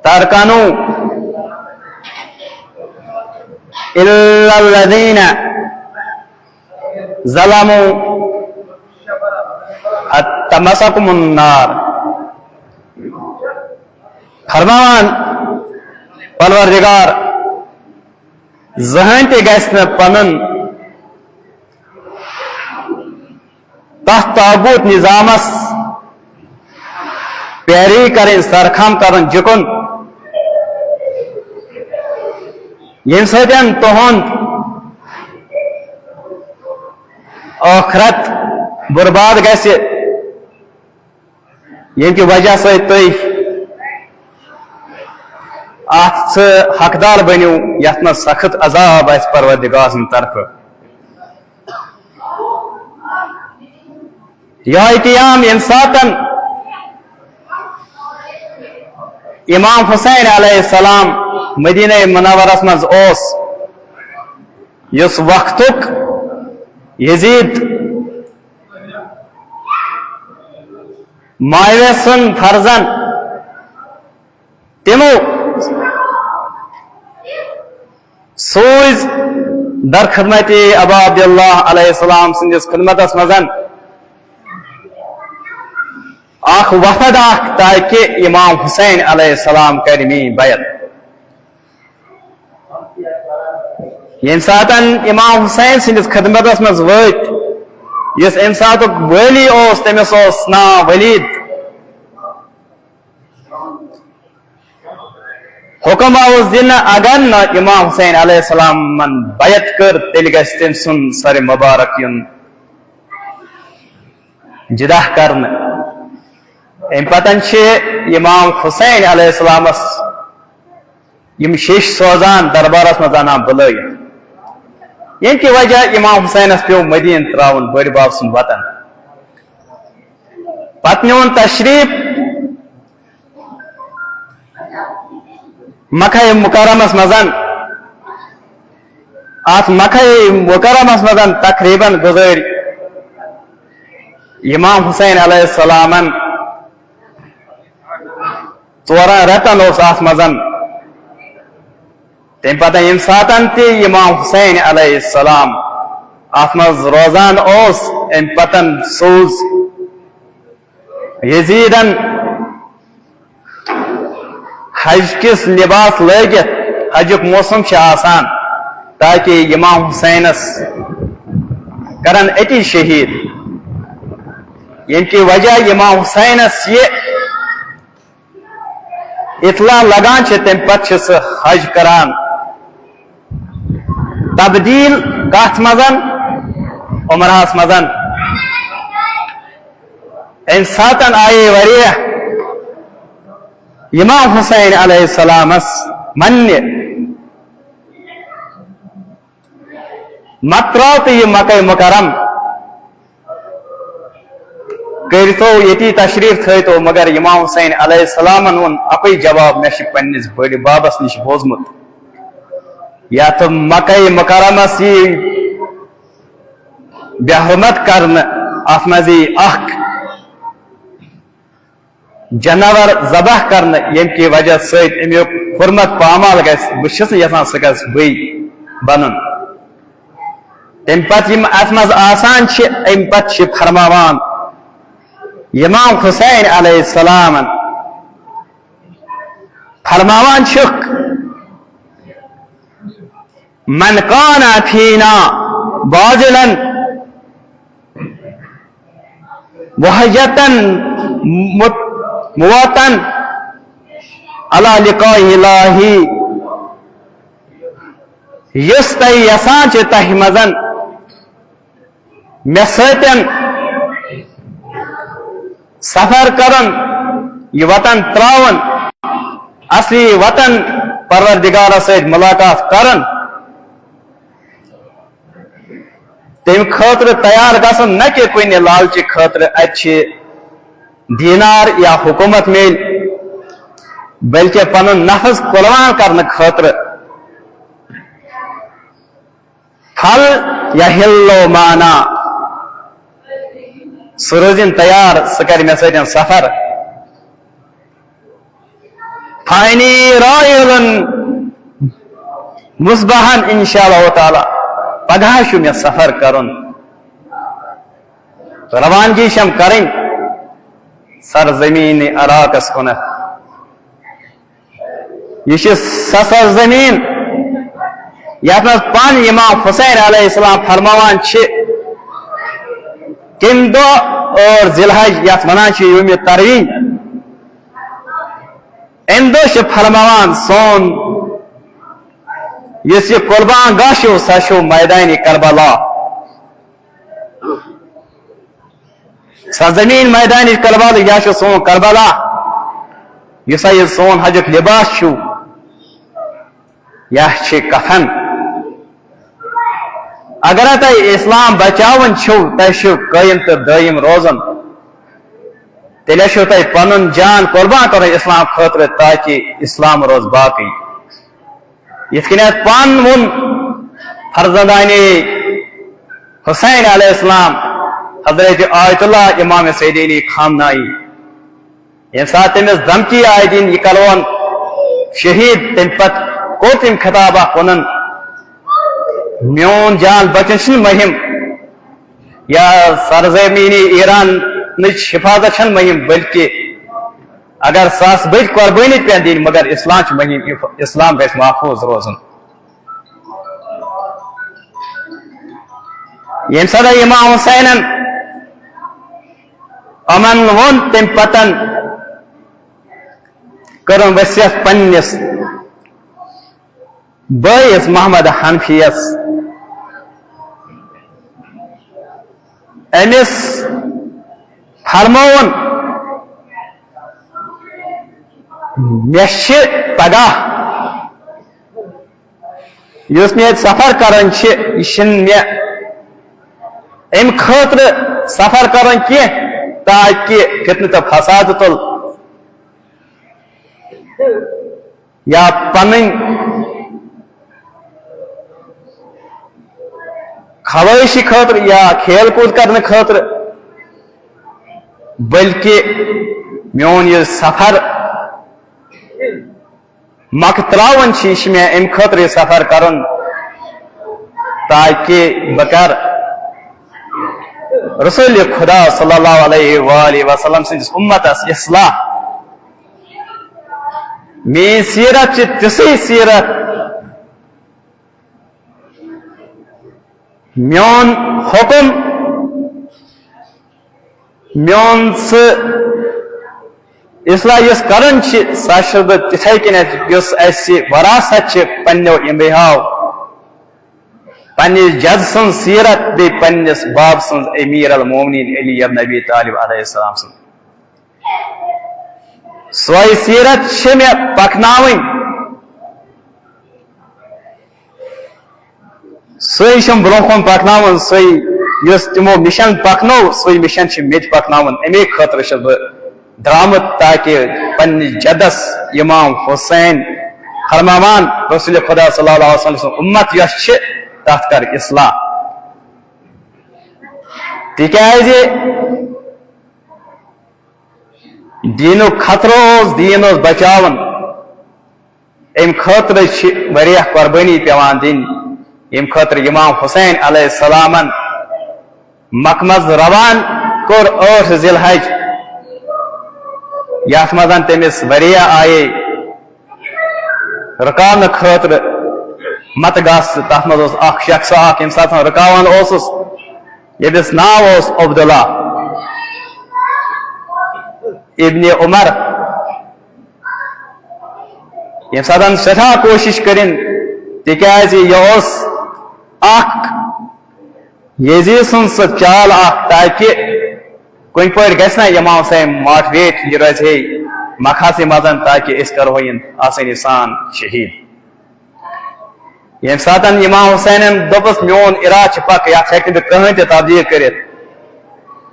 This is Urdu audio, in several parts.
ترکنوا الا الذین ظلموا تمسکم النار. فرمان پروردگار زہن تہ گژھِ نہٕ پنُن تتھ تابوت نظامس پیروی کریں سرخم کرن جکن یم سۭتۍ تہنٛد ٲخرت برباد گژھِ ییٚمہِ کہِ وجہ سۭتۍ تُہۍ اتھ حقدار بنیو یتھ منٛز سخت عذاب آسہِ پروردگار سٕنٛدِ طرفہٕ. یہے قیام ییٚمہِ ساتن امام حسین علیہ السلام مدینہ منورس منٛز اوس یُس وقتُک یزید معاویہ سُنٛد فرزن تِمو سوز در خدمت ابا عبداللہ علیہ السلام سندس خدمتس مزن اخ وفد اخ تاکہ امام حسین علیہ السلام کر میری بیعت. یم ساتن امام حسین سندس خدمتس مز وت یس ام ساتک ولی اوس تمس اوس ناو ولید. حکم آوس دن اگر نہ امام حسین علیہ السلام من بیعت کر تیل گژھِ تم سن سر مبارک یون جدا کرن. ام پتن امام حسین علیہ السلامس یم شیش سوزان دربارس مز انان بلائت یم کی وجہ امام حسینس پیو مدین تراون بڑ باب سن وطن. پتہ نیون تشریف مکہ مکرمس مزن ات مکہ مکرمس مزن تقریباً گزر امام حسین علیہ السلام 4 رتن اس ات مزن. تم پتہ یم ساتن تہ امام حسین علیہ السلام ات مز روزان اوس ام پتن سوز یزیدن حج کس لباس لگت حجک موسم آسان تاکہ امام حسینس کرن اتی شہید یم کی وجہ امام حسینس یہ اطلاع لگان تم پتہ سہ حج کران تبدیل کت مزن عمرہس مزن. ام ساتن آئے وریہ امام حسین علیہ السلام من مترو تو یہ مکہ مکرم کرتو یتی تشریف تھو مگر امام حسین علیہ السلام ون اپی جواب مے پنس بڑ بابس نش بوزمت یا تو مکہ مکرمس یہ بے حرمت کرن ات مزی اخ جانور ذبح کرنا یم کی وجہ سۭتۍ امیُک حرمت پامال گژھِ بہٕ چھُس نہٕ یژھان سُہ گژھِ بٕے بنُن. تمہِ پتہٕ یِم اتھ منٛز آسان چھِ امہِ پتہٕ چھِ فرماوان امام حسین علیہ السلام فرماوان چھُکھ من کان فینا باذلا وحجتن موطن علی لقاء الہی یس تہ یسان چھ تہ مزن مے سۭتۍ سفر کرن یہ وطن تراون اصلی وطن پروردگار سۭتۍ ملاقات کرن تم خاطر تیار گژھن نہ کہ کُنہِ لالچہِ خاطر اتہِ چھِ دینار یا حکومت میل بلکہ پنن نفس قربان کرنے خاطر پھل یا ہلو مانا سہ روزن تیار سہ کر مے سۭتۍ سفر فانی رائل مصبحن انشاءاللہ تعالی پگہ چھ مے سفر کرن روانگی شم کریں سرزمین عراقس کن یہ سہ سرزمین یت مز پان امام حسین علیہ السلام فرماوان کم دہ اور ذی الحج یت ونان یوم ترویہ ام دہ فرماوان سون اس یہ قربان گاہ سہ چھ میدان کربلا سرزمین میدان کربلا یا سون کربلا یہ سون حجک لباس یا کفن اگر تہ اسلام بچاون تہ قائم تو دائم روزن تیل تہ پن جان قربان کر اسلام خاطر تاکہ اسلام روز باقی یت کنیت پان ون فرزندان حسین علیہ السلام حضرت آیت اللہ امام سیدینی خامنائی یم سات تمس دھمکی آئی دن یہ کلون شہید تم پت کو تم خطابہ ونن میون جان بچن مہم یا سرزمینی ایران حفاظت چھ مہم بلکہ اگر ساس بج قربانی پہ دین مگر اسلام مہم اسلام گھس محفوظ روزن یم سدا امام حسینن امن ون تم پتن کرن وصیت پنس بٲیس محمد حنفیس امس فرمون مے پگہ اس مے سفر کران یہ مے ام خاطر سفر کران کی تاکہ فتنہ تو فساد تل یا پن خواہشی خاطر یا کھیل کود کرنے خاطر بلکہ میون یہ سفر مکتراون میں ام خاطر یہ سفر کرن تاکہ بکر رسول خدا صلی اللہ علیہ وآلہ وسلم سندس امتس اصلاح مین سیرت تسی سیرت میون حکم میون اصلاح اس کرن سہ تتھے کنیت اس وراثت پنو امبیاو پنس جد سن سیرت بی پنس باب سن امیر المومنین علی ابن ابی طالب علیہ السلام سن سوئی سیرت میں پکناون سی برو کن پکناون سی تمو مشن پکنو سی مشن مت پکناون امی خاطر درامت تاکہ پن جدس امام حسین فرماوان رسول خدا صلی اللہ علیہ وسلم امت یس تات کر اصلاح تکیازِ دین خطر دین بچاون ام خاطر واریاہ قربانی پیوان دن یم خاطر امام حسین علیہ السلام مکہ مز روان کور 8 ذی الحج یت مزن تمس واریاہ آئے رکاون خاطر مت گس تر مز اخ شخص اخ یم سات رکاوان اوسس یمس ناو اوس عبداللہ ابن عمر یم ساتن سٹھا کوشش کرن تکیاز یہ یزید سن سہ چال تاکہ کن پہ گھنہ امام حسین ماٹویٹ یہ روز ہے مکھاسی مزن تاکہ اس کرو آسانی سان شہید یم ساتن امام حسین دپس میون ارادہ پک یت ہیکہ نہ کہین تہ تبدیل کرت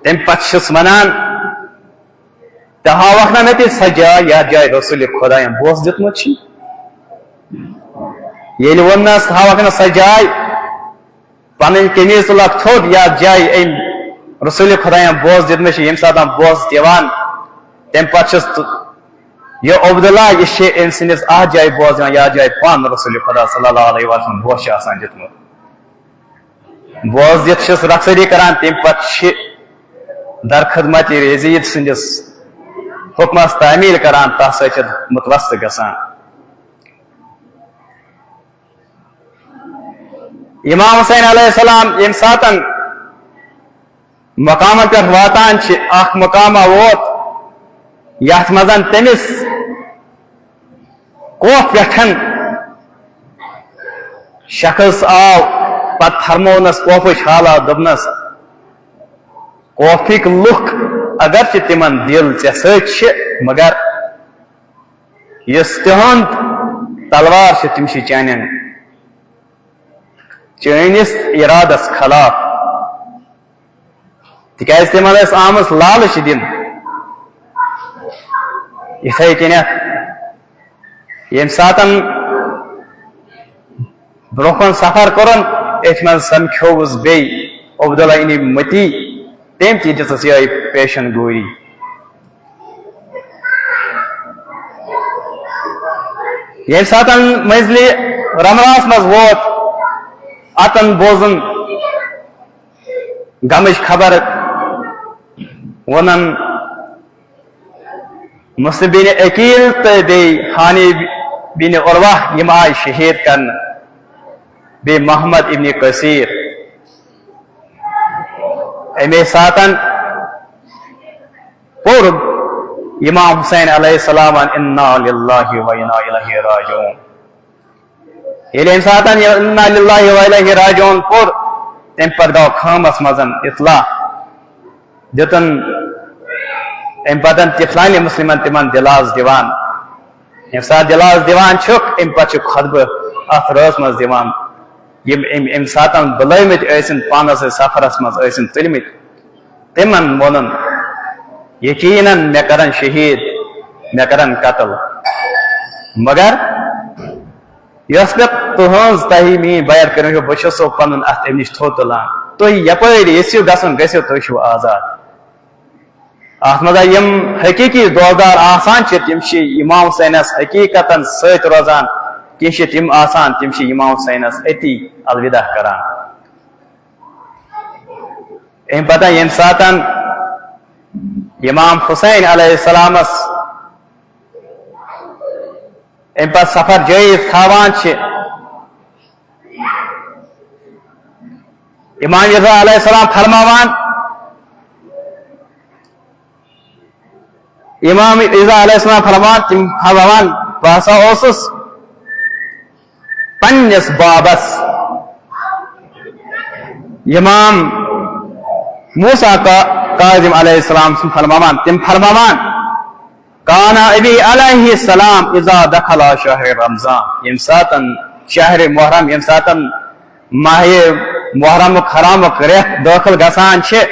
تم پتہ ونان تہ ہاوکھ نا مے سہ جائے یتھ جائے رسول خداین بوس دتمت یل ونس ہاوکھ نا سہ جائے پن قمیض تلک تھوٹ یتھ جائے ام رسول خداین بوس دتمت یم سات بوس دیوان تم پتہ یہ عبداللہ یہ شے ام سندس ات جائے بوزان یا جائے پان رسول خدا صلی اللہ علیہ وسلم بوش آسان دتمت بوز دت چھس رخصری کران تم پت در خدمت یزید سندس حکمس تعمیل کران تہ سۭتۍ متوسط گژھان امام حسین علیہ السلام یم ساتن مقام پہ واتان اخ مقامہ ووت یتھ مزن تمس کوف پٹھن شخص آو پت فرمونس کوفچ حالات دبنس کوفک لُکھ اگرچہ تمن دل ژے سۭتۍ مگر یس تہند تلوار تم چانن چٲنِس ارادس خلاف تکیاز تمن ٲس آمٕژ لالچ دن یِتھے کٔنیتھ ییٚمہِ ساتن برونٛہہ کُن سفر کوٚرُن أتھۍ منٛز سمکھیووُس بیٚیہِ عبداللہ ابن متی تٔمۍ تہِ دِژٕس یِہے پیشن گویی ییٚمہِ ساتن منزلہِ رمراہس منٛز ووت اتن بوزن غمٕچ خبر وونن مسلم بن عقیل تو بیٚیہِ حانی بن عروہ یم آیہِ شہید کرنہٕ بیٚیہِ محمد ابن کثیر امی ساتن پور امام حسین علیہ السلام انا للہ و انا الیہ راجعون ییٚلہِ امہِ ساتن انا للہ و الیہ راجعون پور تمہِ پتہٕ گوٚو خٲمس منٛز اطلاع دِتُن امہِ پتہٕ تفلانہِ مسلمن تمن دلاس دِوان ییٚمہِ ساتہٕ دلاس دِوان چھُکھ امہِ پتہٕ چھُ خطبہٕ اتھ رٲژ منٛز دِوان یم امہِ ساتن بُلٲمٕتۍ ٲسِن پانس سۭتۍ سفرس منٛز ٲسِن تُلمٕتۍ تمن وونُن یقیناً مےٚ کرن شہید مےٚ کرن قتل مگر یۄس مےٚ تُہنٛز تۄہہِ میٲنۍ بیعت کٔرمٕژ چھو بہٕ چھُسو پنُن اتھ امہِ نِش تھوٚد تُلان تُہۍ یپٲرۍ یژھِو گژھُن گٔژھِو تُہۍ چھِو آزاد اتھ منٛز یم حقیقی دوردار آسان چھِ تِم چھِ امام حسینس حقیقتن سۭتۍ روزان کینٛہہ چھِ تِم آسان تِم چھِ امام حسینس أتی الوداع کران امہِ پتہٕ ییٚمہِ ساتن امام حسین علیہ السلامس امہِ پتہٕ سفر جٲری تھاوان چھِ امام رضا علیہ السلام فرماوان امام رضا علیہ السلام فرماوان تِم فرماوان بہٕ ہسا اوسُس پننس بابس امام موسیٰ کاظم علیہ السلام فرماوان تم فرماوان کانا ابی علیہ السلام اذا دخل شہر رمضان یم ساتن شہر محرم یم ساتن ماہ محرم حرامک رٮ۪تھ دٲخل گژھان چھِ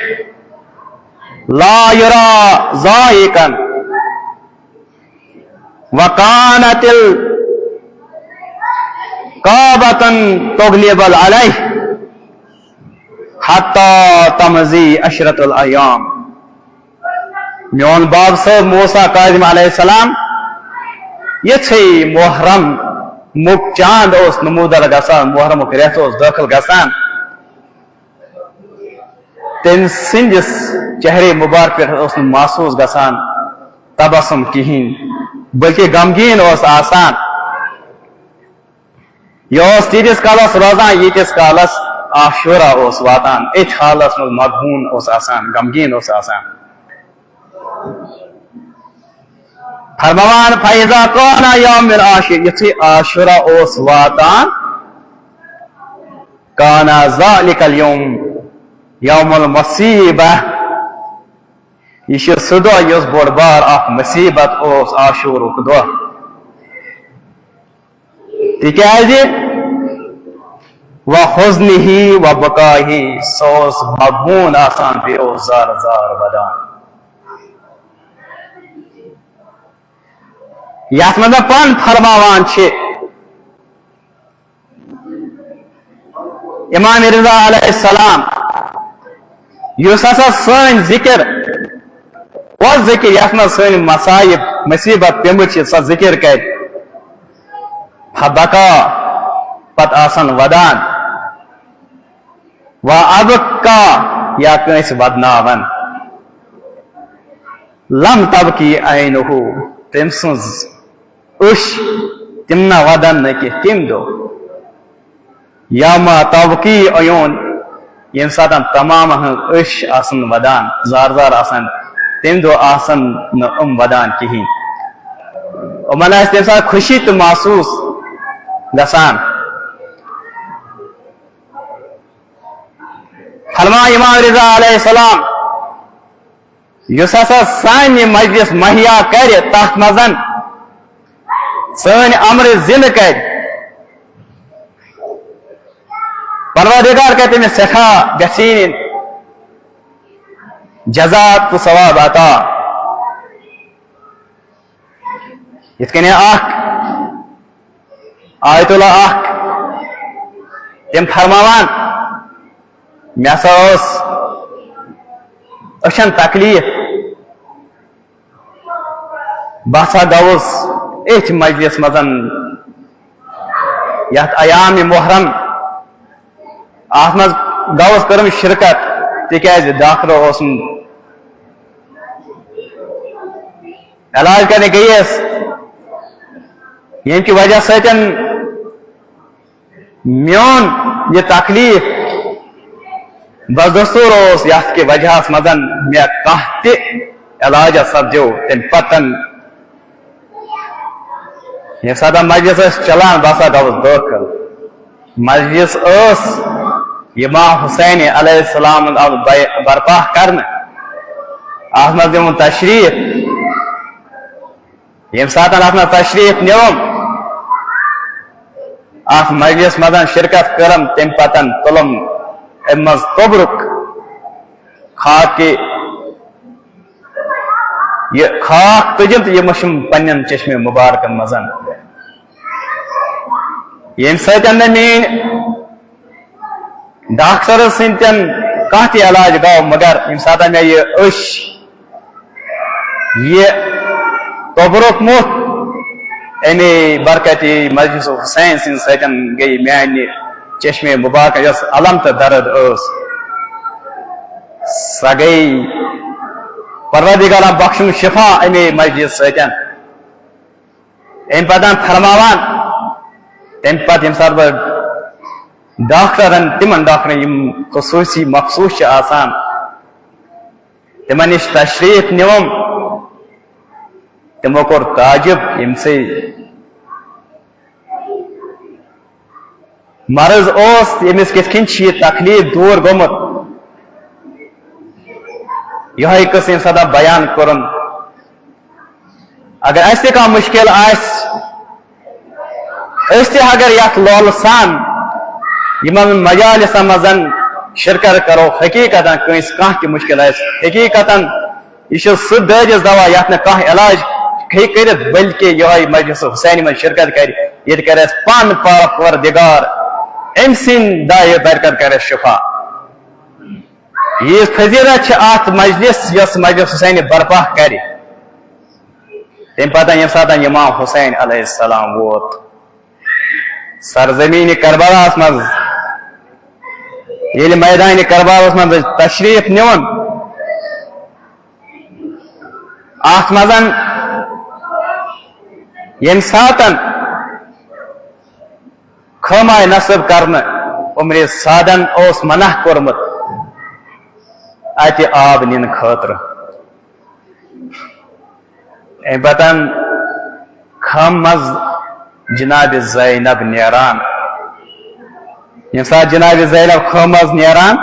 لا یرا ضائقا وکانت کعبۃ تغلب علیہ حتی تمضی عشرۃ الایام میون باب صٲب موسیٰ کاظم علیہ السلام یِتھُے محرم مُک چاند اوس نمودر گژھان محرمُک رٮ۪تھ اوس دٲخل گژھان تٔمۍ سٕنٛدِس چہرے مُبارک پٮ۪ٹھ اوس نہٕ محسوٗس گژھان تبسم کِہیٖنۍ بلکہ غمگیٖن اوس آسان یہ اوس تیٖتِس کالس روزان ییٖتِس کالس عاشورہ اوس واتان اتھ حالس منٛز مغبوٗن اوس آسان غمگیٖن اوس آسان فرماوان فاذا کان یوم العاشر یُتھُے عاشورہ اوس واتان کان ذلک اليوم یوم المصیبہ یہ چھُ سُہ دۄہ یُس بوٚڑ بار اکھ مصیبت اوس عاشورُک دۄہ تِکیازِ وحزنہ وبکاہ سُہ اوس مغبوٗن آسان بیٚیہِ اوس زار زار ودان یتھ منٛز پن فرماوان چھِ امام رضا علیہ السلام یُس ہسا سٲنۍ ذکر ذکر یتھ مز سن مصائب مصیبت پیمت سا ذکر کر فبکا پت آسن ودان و ابکا یا کنس ودناون لم تبکی عینہ تم سنز اش تمنا ودن نکی تم دو یا ما تبکی عیون یم ساتن تمام اش آسن ودان زار زار آسن تم دو آسن ودان کہین ومن اس تم سات خوشی تو محسوس گسان فرما امام رضا علیہ السلام یس ہسا سان مجلس مہیا کر تک مزن سن امر زند کر پروردگار کہ تمہیں سٹھا گھین جزا تو ثواب عطا یت کن آیت اللہ تم فرماوان مے سا اچھن تکلیف بہسا گوس ات مجلس مزن یت ایام محرم ات مز گوس کرم شرکت تکیاز داخلہ اوسم علاج کرنے گئیس یم کی وجہ سن میون یہ تکلیف بدستور اس یت کی وجہ مزن مے کھانا علاج سپدو تم پتن یہ ساتھ مجلس چلان بسا گوس داخل مجلس امام حسین علیہ السلام برپا کرنے ات مز دون تشریف یم سات ات مز تشریف نوم ات مجلس مزن شرکت کرم تم پتن تلم ام مز قبرک خاک یہ خاک تجم تو یہ مشم پنن چشم مبارکن مزن یم ساتن مین ڈاکٹر سنتن کھانا تہ علاج گو مگر یم سات میں یہ قبرک موت امی برکت مجلس حسین سن ساتن گئی میانہ چشم مبارک یس علم تو درد سا گئی پروردگار بخشن شفا امی مجلس ساتن ام پتن فرماوان تم پتہ یم سات ڈاکٹرن تمن ڈاکٹرن یم خصوصی مخصوص آسان تمن نش تشریف نوم تمو کور تعجب یم سے مرض اوس یمس کت کن یہ تکلیف دور گومت یہ قسم سدا بیان کرن اگر اس کا مشکل اگر یت لول سان یمن مجالس مزن شرکت کرو حقیقت کنس کھانا مشکل حقیقت یہ سہ دٲدِس دوا یت نا کھانا علاج کرت بلکہ یہ مجلس حسین من شرکت کر یہ کر پان پروردگار ام سن دائے برکت کر شفا یہ فضیلت ات مجلس یس مجلس حسین برپا کر تم پتہ یم سات امام حسین علیہ السلام ووت سرزمین کربلا مز یل میدان کربلا مز تشریف نون ات مزن یم ساتن خمائے نصب کرنے عمر سادن اوس منع کورمت ات آب نین خاطر ام پتن خم مز جناب زینب نیران یم سات جناب زینب خم مز نیران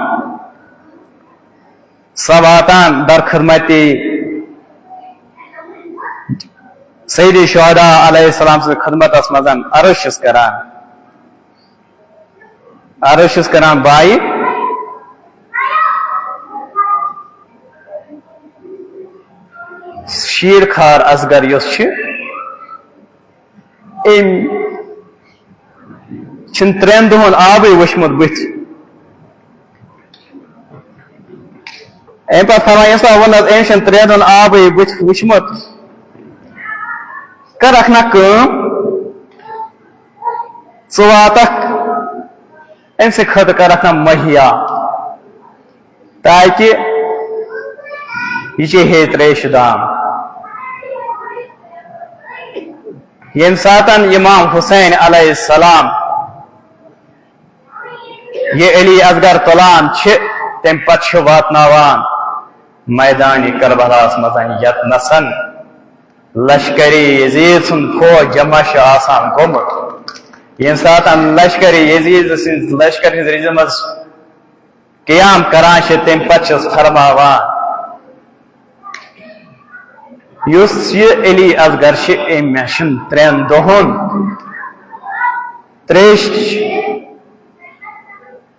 سب آتان در خدمتی سید شہداء علیہ السلام سے خدمت اس مزن عرشس کران بائی شیر خار اصغر یس چھن ترین دہن آبے وشمت بت ام پتہ فرمایا سا ون ایشن ترین آب وچمت کر اخنا کم ثواتک ام سے خط کر اخنا مہیا تاکہ یہ ہے تریش دام یم ساتن امام حسین علیہ السلام یہ علی اصغر تلان تم پتہ واتناوان میدان کربلاس مزن یتنسن لشکری یزید سن فوج جمع آسان گومت یم ساتن لشکری یزید سن لشکر ہز مز قیام کران تم پتہ فرماوان یس یہ علی اصغر مشن ترین دہن تریش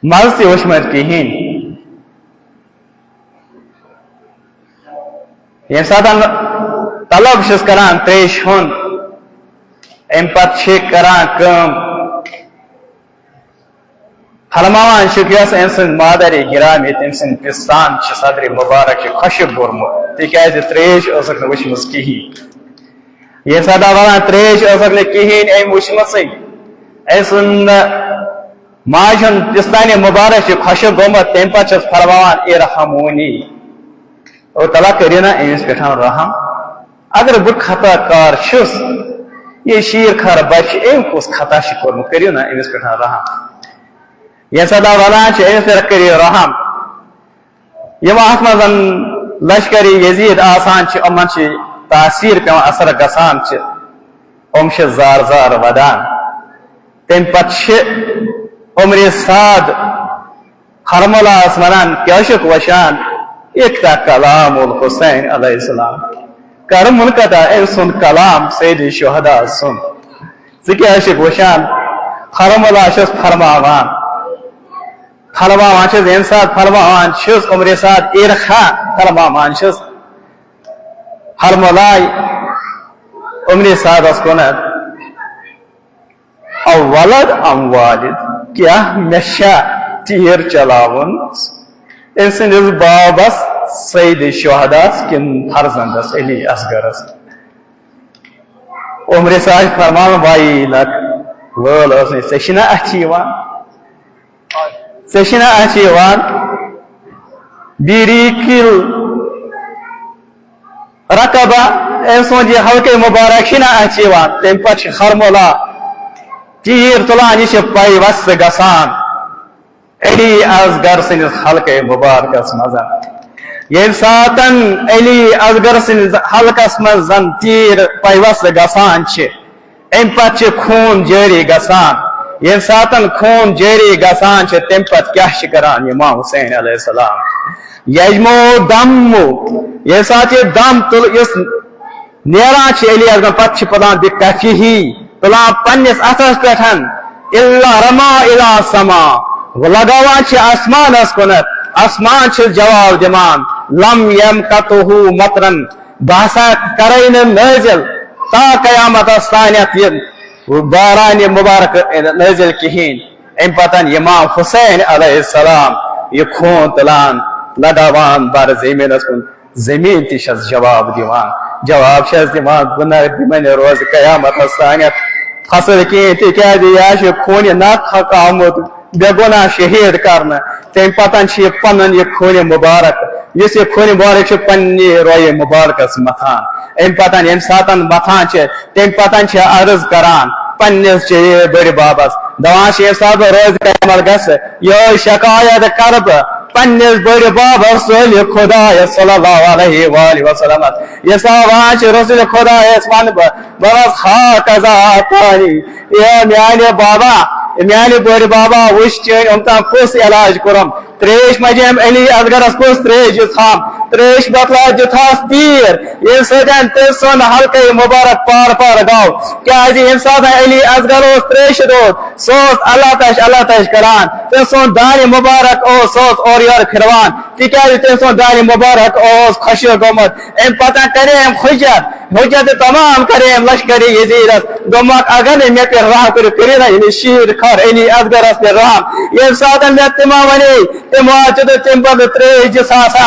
مز تہ وچمت کہین یم ساتن طلب چھس کران تریش ہن ام پتہ کران کم فرماوان یس ام سن مادر گرامی تم سن پستان صدر مبارک خشک گورمت تکیاز تریش ٲسکھ نہٕ وٕچھمٕژ کِہیٖنۍ ییٚمہِ ساتہٕ ونان تریش ٲسکھ نہٕ کِہیٖنۍ أمۍ وٕچھمٕژٕے أمۍ سُنٛد ماجہِ ہُنٛد پِستانہِ مُبارک چھُ خۄشک گوٚمُت تمہِ پتہٕ چھس فرماوان ارحمونی او تعالیٰ کٔرِو نا أمِس پٮ۪ٹھ رحم اگر بہٕ خطا کار چھُس یہِ شیٖر کھار بچہِ أمۍ کُس خطا چھُ کوٚرمُت کٔرِو نا أمِس پٮ۪ٹھ رحم ییٚمہِ ساتہٕ ونان چھِ أمِس پٮ۪ٹھ کٔرِو رحم یِم اتھ منٛز لشکری یزید آسان یِمن چھِ تاثیر پیوان اثر گژھان یِم چھِ زار زار ودان تمہِ پتہٕ چھِ عمرِ سعد ہرملاہس ونان کیاہ چھُکھ وچھان اقرا کلام الحسین علیہ السلام کر منقطع أمۍ سُنٛد کلام سید شہدا سُنٛد ژٕ کیاہ چھُکھ وچھان ہرملا چھس فرماوان چھس ییٚمہِ ساتہٕ فرماوان چھُس عمرِ سعد ارخا فرماوان چھُس ہرملائے عمرِ سعدس کُنتھ او ولد ام والد کیا مےٚ چھا تیٖر چلاوُن أمۍ سٕنٛدِس بابس سید شہداس کِن فرزندس علی اصغرس عمرِ سعد فرماوان وایی لک وٲل ٲس نہٕ ژےٚ چھِنا اَتھِ یِوان ژےٚ چھِنا اَتھِ یِوان بیٖریٖکِل رقبہ أمۍ سُنٛد یہِ حلقے مُبارک چھِنا اَتھِ یِوان تمہِ پتہٕ چھِ ہرملا تیٖر تُلان یہِ چھِ پیوست گژھان علی اصغر سٕنٛدِس حلقے مُبارکس منٛز ییٚمہِ ساتن علی اصغر سٕنٛدِس حلقس منٛز زن تیٖر پیوست گژھان چھِ امہِ پتہٕ چھِ خوٗن جٲری گژھان ییٚمہِ ساتن خوٗن جٲری گژھان چھِ تمہِ پتہٕ کیاہ چھِ کران امام حسین علیہ السلام یجمو دمو ییٚمہِ ساتہٕ یہِ دم تُل یُس نیران چھِ علی اصغر پتہٕ چھِ تُلان بِکفِہی تُلان پننِس اتھس پٮ۪ٹھ الا رما الا سما لگاوان چھِ آسمانس کُنتھ آسمان چھِ جواب دِوان لم یم کتہو مطرن بہٕ ہسا کرے نہٕ نٲزِل تا قیامتس تانیتھ یہِ بارانہِ مُبارک نٲزِل کِہیٖنۍ امہِ پتہٕ امام حسین علیہ السلام یہِ خوٗن تُلان لگاوان بر زمیٖنس کُن زمیٖن تہِ چھس جواب دِوان جواب چھس دِوان بہٕ نہ دِمے نہٕ روزٕ قیامتس تانیتھ فصل کِہیٖنۍ تِکیازِ یہِ آسہِ خوٗنہِ ناخاق آمُت بے گۄناہ شہید کرنہٕ تمہِ پتہٕ چھِ یہِ پنُن یہِ خوٗنہِ مُبارک یُس یہِ خوٗنہِ مُبارک چھُ پننہِ رویہِ مُبارکس متھان امہِ پتہٕ ییٚمہِ ساتن متھان چھِ تمہِ پتہٕ چھِ عرض کران پننِس بٔڑِ بابس دپان چھِ ییٚمہِ ساتہٕ بہٕ روزِ قیامت گژھٕ یِہوٚے شکایت کرٕ بہٕ پننِس بٔڑِ بابس رسول خۄدایس صلی اللہ علیہ وآلہ وسلم ییٚمہِ ساتہٕ ونان چھِ رسول خۄدایس ونہٕ بہٕ بس ہاک ازاتانی اے میانہِ بابا میانہِ بٔڑِ بابا وٕچھ چٲنۍ یِم تام کُس علاج کوٚرُم تریش مجیم علی اصغرس کُس تریش دِژہام تریش بدلہٕ دِژہاس تیٖر ییٚمہِ سۭتۍ تٔمۍ سُنٛد حلقے مُبارک پار پار گوٚو کیازِ ییٚمہِ ساتہٕ علی اصغر اوس تریشہِ دود سُہ اوس اللہ تش کران تٔمۍ سُنٛد دانہِ مُبارک اوس سُہ اوس اورٕ یورٕ پھِروان تِکیازِ تٔمۍ سُنٛد دانہِ مُبارک اوس خۄشک گوٚمُت امہِ پتہٕ کرے أمۍ حجت تمام کرے أمۍ لشکری یزیدس دوٚپمکھ اگر نہٕ مےٚ پٮ۪ٹھ رحم کٔرِو نا یعنی شیٖر کھار علی اصغرس پٮ۪ٹھ رحم ییٚمہِ ساتہٕ مےٚ تِمو ونے تِمو تمہِ بدلہٕ تریش دِژہاسا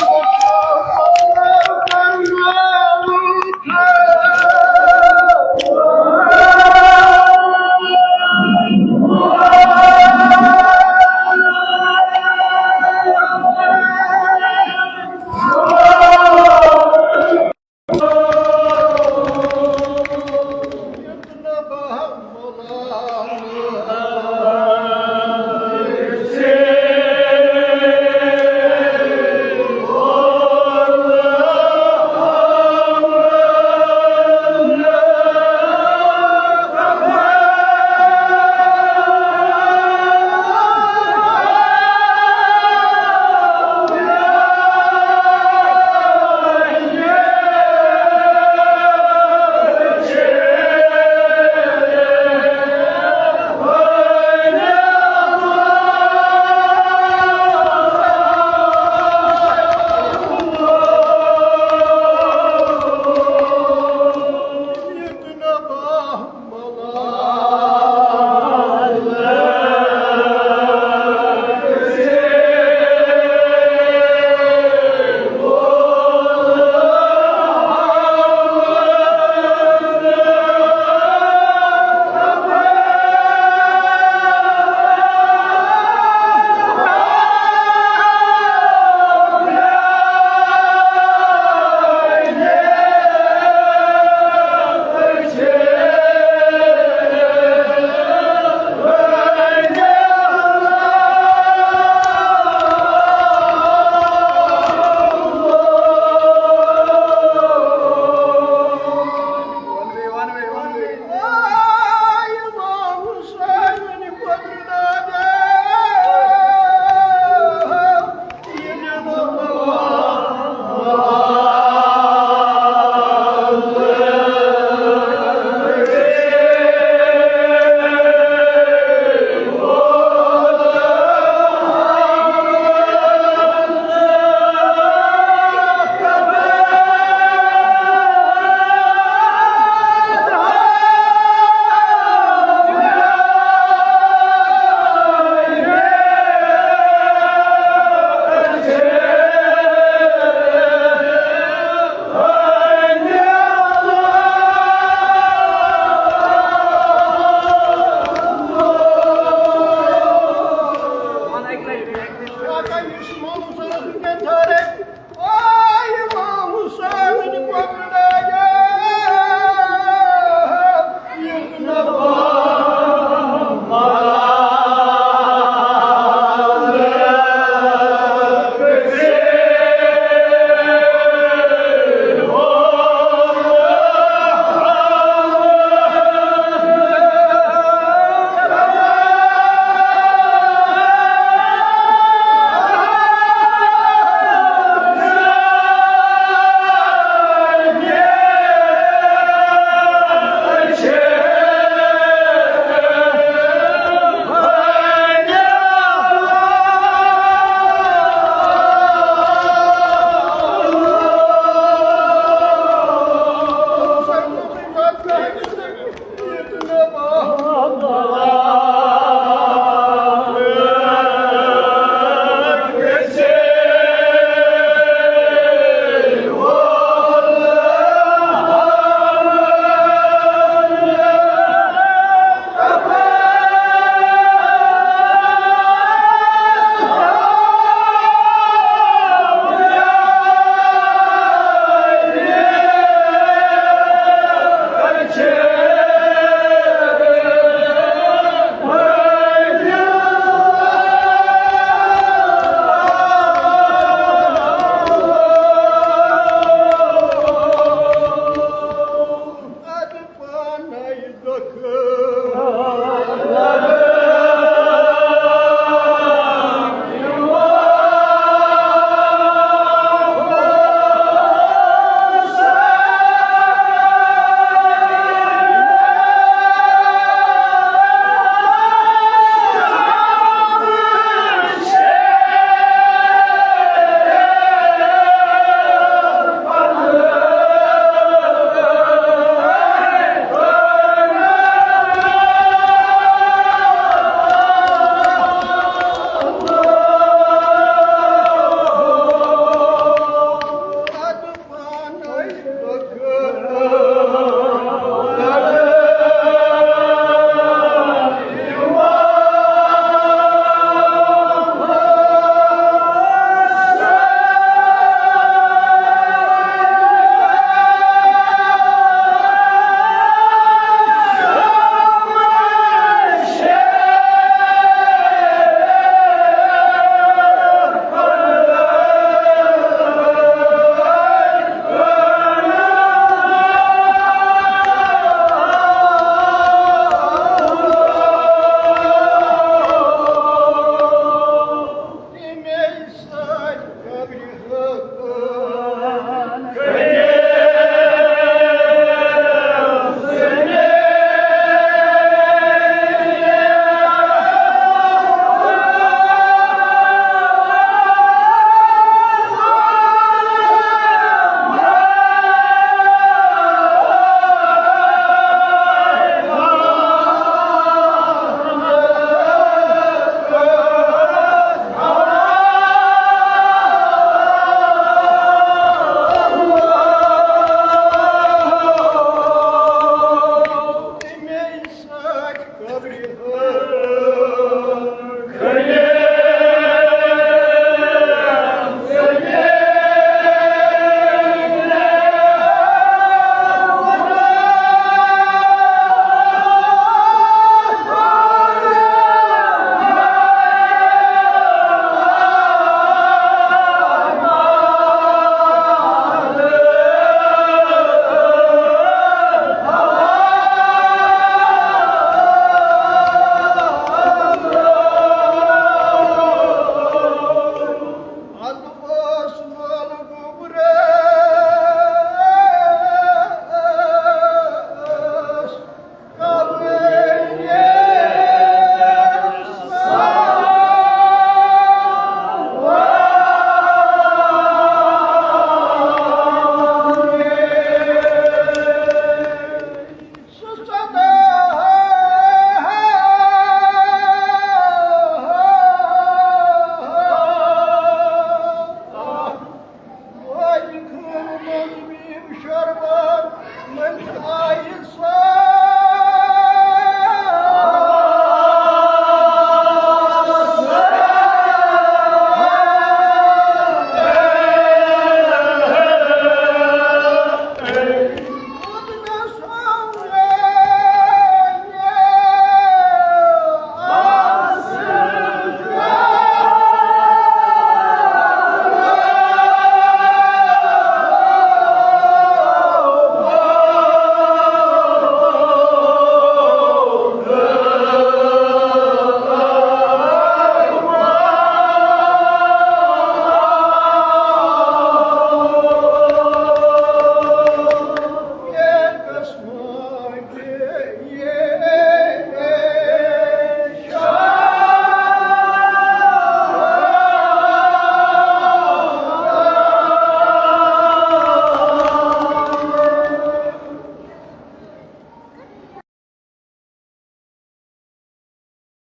Oh,